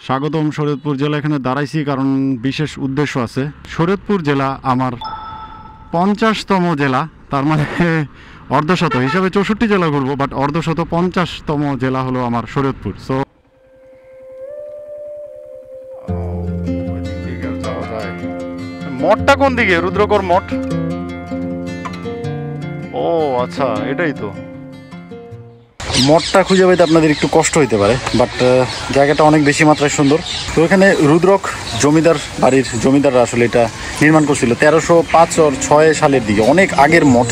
স্বাগতম শরীয়তপুর জেলা। এখানে দাঁড়াইছি কারণ বিশেষ উদ্দেশ্য আছে। শরীয়তপুর জেলা আমার 50তম জেলা, তার মানে অর্ধশত হিসাবে 64 জেলা ঘুরবো, বাট অর্ধশত 50তম জেলা হলো আমার শরীয়তপুর। সো মঠটা কোন দিকে? রুদ্রকর মঠ। ও আচ্ছা, এটাই তো। মঠটা খুঁজে পাইতে আপনাদের একটু কষ্ট হইতে পারে, বাট জায়গাটা অনেক বেশি মাত্রায় সুন্দর। তো এখানে রুদ্রক জমিদার বাড়ির জমিদাররা আসলে এটা নির্মাণ করছিল 1305 or 6 সালের দিকে, অনেক আগের মঠ।